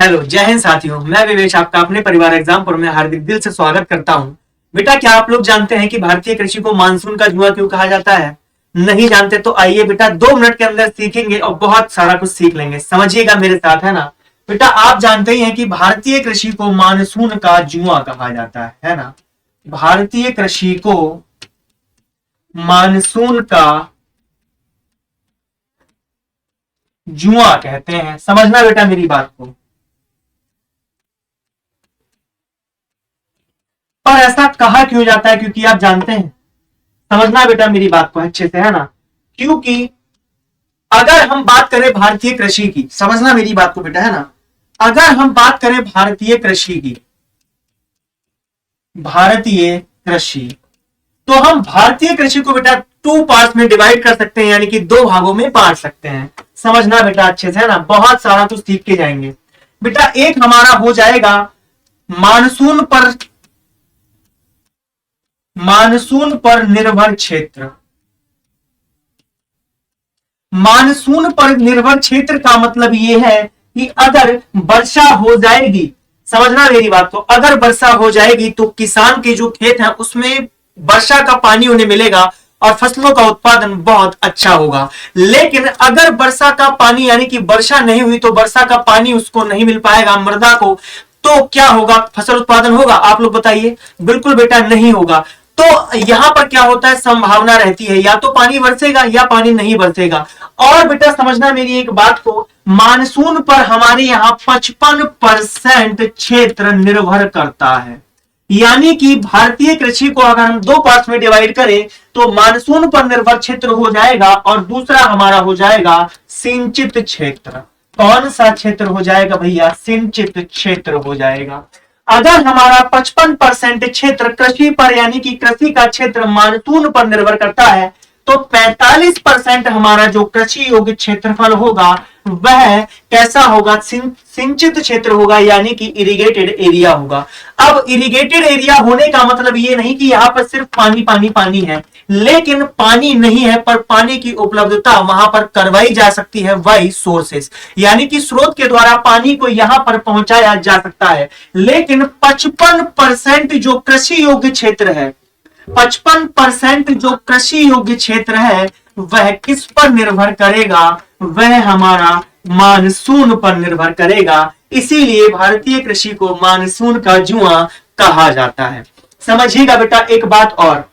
Hello, जय हिंद साथियों। मैं विवेश आपका अपने परिवार एग्जामपुर में हार्दिक दिल से स्वागत करता हूं। बेटा, क्या आप लोग जानते हैं कि भारतीय कृषि को मानसून का जुआ क्यों कहा जाता है? नहीं जानते तो आइए बेटा 2 मिनट के अंदर सीखेंगे और बहुत सारा कुछ सीख लेंगे। समझिएगा मेरे साथ, है ना। बेटा, आप जानते ही हैं कि भारतीय कृषि को मानसून का जुआ कहा जाता है ना। भारतीय कृषि को मानसून का जुआ कहते हैं। समझना बेटा मेरी बात को। और ऐसा कहा क्यों जाता है? क्योंकि आप जानते हैं, समझना बेटा मेरी बात को अच्छे से, है ना। क्योंकि अगर हम बात करें भारतीय कृषि की, समझना मेरी बात को बेटा, है ना। अगर हम बात करें भारतीय कृषि की, भारतीय कृषि, तो हम भारतीय कृषि को बेटा 2 पार्ट्स में डिवाइड कर सकते हैं, यानी कि 2 भागों में बांट सकते हैं। समझना बेटा अच्छे से, है ना। बहुत सारा कुछ सीख के जाएंगे बेटा। एक हमारा हो जाएगा मानसून पर, मानसून पर निर्भर क्षेत्र। मानसून पर निर्भर क्षेत्र का मतलब यह है कि अगर वर्षा हो जाएगी, समझना मेरी बात को, अगर वर्षा हो जाएगी तो किसान के जो खेत हैं उसमें वर्षा का पानी उन्हें मिलेगा और फसलों का उत्पादन बहुत अच्छा होगा। लेकिन अगर वर्षा का पानी, यानी कि वर्षा नहीं हुई तो वर्षा का पानी उसको नहीं मिल पाएगा, मृदा को, तो क्या होगा? फसल उत्पादन होगा? आप लोग बताइए। बिल्कुल बेटा नहीं होगा। तो यहां पर क्या होता है, संभावना रहती है या तो पानी बरसेगा या पानी नहीं बरसेगा। और बेटा समझना मेरी एक बात को, मानसून पर हमारे यहां 55% क्षेत्र निर्भर करता है। यानी कि भारतीय कृषि को अगर हम 2 पार्ट्स में डिवाइड करें तो मानसून पर निर्भर क्षेत्र हो जाएगा और दूसरा हमारा हो जाएगा सिंचित क्षेत्र। कौन सा क्षेत्र हो जाएगा भैया? सिंचित क्षेत्र हो जाएगा। अगर हमारा 55% क्षेत्र कृषि पर, यानी कि कृषि का क्षेत्र मानसून पर निर्भर करता है, तो 45% हमारा जो कृषि योग्य क्षेत्रफल होगा वह कैसा होगा? सिंचित क्षेत्र होगा, यानी कि इरिगेटेड एरिया होगा। अब इरिगेटेड एरिया होने का मतलब ये नहीं कि यहां पर सिर्फ पानी पानी पानी है, लेकिन पानी नहीं है पर पानी की उपलब्धता वहां पर करवाई जा सकती है, वही सोर्सेस, यानी कि स्रोत के द्वारा पानी को यहां पर पहुंचाया जा सकता है। लेकिन 55% जो कृषि योग्य क्षेत्र है, 55% जो कृषि योग्य क्षेत्र है वह किस पर निर्भर करेगा? वह हमारा मानसून पर निर्भर करेगा। इसीलिए भारतीय कृषि को मानसून का जुआ कहा जाता है। समझिएगा बेटा एक बात और,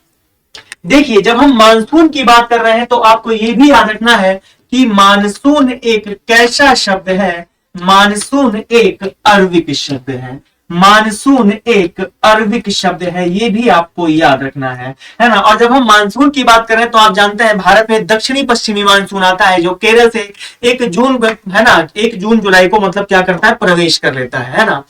देखिए जब हम मानसून की बात कर रहे हैं तो आपको यह भी याद रखना है कि मानसून एक कैसा शब्द है? मानसून एक अरबिक शब्द है। मानसून एक अरबिक शब्द है, ये भी आपको याद रखना है ना। और जब हम मानसून की बात करें तो आप जानते हैं भारत में दक्षिणी पश्चिमी मानसून आता है जो केरल से 1 जून, है ना, 1 जून जुलाई को मतलब क्या करता है? प्रवेश कर लेता है ना।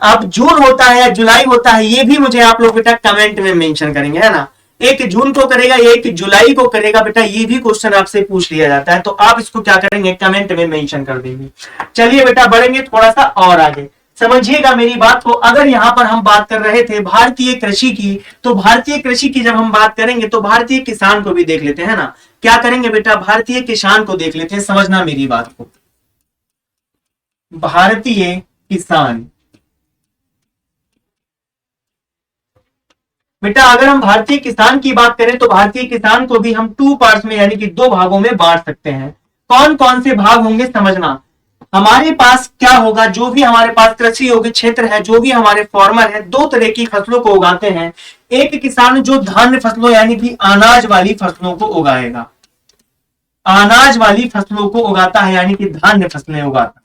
अब जून होता है या जुलाई होता है, ये भी मुझे आप लोग बेटा कमेंट में मेंशन करेंगे, है ना। 1 जून को करेगा या 1 जुलाई को करेगा बेटा, ये भी क्वेश्चन आपसे पूछ लिया जाता है, तो आप इसको क्या करेंगे? कमेंट में मेंशन कर देंगे। चलिए बेटा बढ़ेंगे थोड़ा सा और आगे, समझिएगा मेरी बात को। अगर यहां पर हम बात कर रहे थे भारतीय कृषि की, तो भारतीय कृषि की जब हम बात करेंगे तो भारतीय किसान को भी देख लेते हैं ना। क्या करेंगे बेटा? भारतीय किसान को देख लेते हैं। समझना मेरी बात को, भारतीय किसान। बेटा अगर हम भारतीय किसान की बात करें तो भारतीय किसान को भी हम 2 पार्ट्स में, यानी कि 2 भागों में बांट सकते हैं। कौन कौन से भाग होंगे? समझना। हमारे पास क्या होगा? जो भी हमारे पास कृषि योग्य क्षेत्र है, जो भी हमारे फार्मर है, 2 तरह की फसलों को उगाते हैं। एक किसान जो धान्य फसलों, यानी कि अनाज वाली फसलों को उगाएगा, अनाज वाली फसलों को उगाता है, यानी कि धान्य फसलें उगाता है।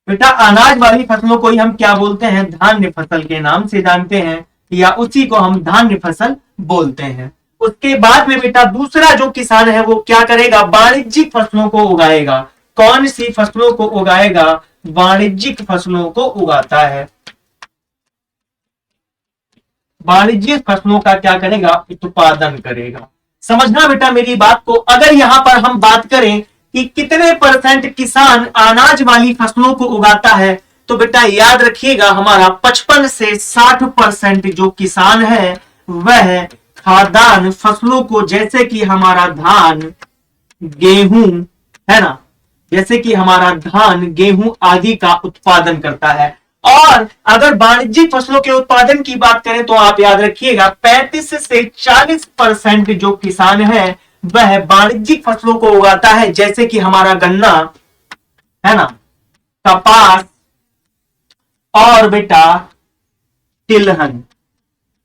बेटा अनाज वाली फसलों को ही हम क्या बोलते हैं? धान्य फसल के नाम से जानते हैं, या उसी को हम धान्य फसल बोलते हैं। उसके बाद में बेटा दूसरा जो किसान है वो क्या करेगा? वाणिज्यिक फसलों को उगाएगा। कौन सी फसलों को उगाएगा? वाणिज्यिक फसलों को उगाता है। वाणिज्यिक फसलों का क्या करेगा? उत्पादन करेगा। समझना बेटा मेरी बात को। अगर यहां पर हम बात करें कि कितने % किसान अनाज वाली फसलों को उगाता है, तो बेटा याद रखिएगा हमारा 55 से 60% जो किसान है वह खाद्यान्न फसलों को, जैसे कि हमारा धान, गेहूं, है ना, जैसे कि हमारा धान, गेहूं आदि का उत्पादन करता है। और अगर वाणिज्यिक फसलों के उत्पादन की बात करें तो आप याद रखिएगा 35 से 40% जो किसान है वह वाणिज्यिक फसलों को उगाता है, जैसे कि हमारा गन्ना है ना, कपास और बेटा तिलहन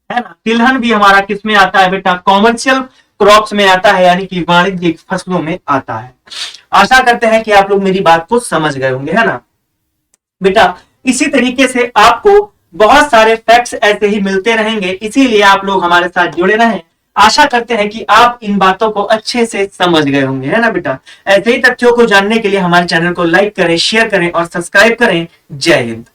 है ना। तिलहन भी हमारा किस में आता है बेटा, कॉमर्शियल क्रॉप्स में आता है, यानी कि वाणिज्यिक फसलों में आता है। आशा करते हैं कि आप लोग मेरी बात को समझ गए होंगे, है ना बेटा। इसी तरीके से आपको बहुत सारे फैक्ट्स ऐसे ही मिलते रहेंगे, इसीलिए आप लोग हमारे साथ जुड़े रहें। आशा करते हैं कि आप इन बातों को अच्छे से समझ गए होंगे, है ना बेटा। ऐसे ही तथ्यों को जानने के लिए हमारे चैनल को लाइक करें, शेयर करें और सब्सक्राइब करें। जय हिंद।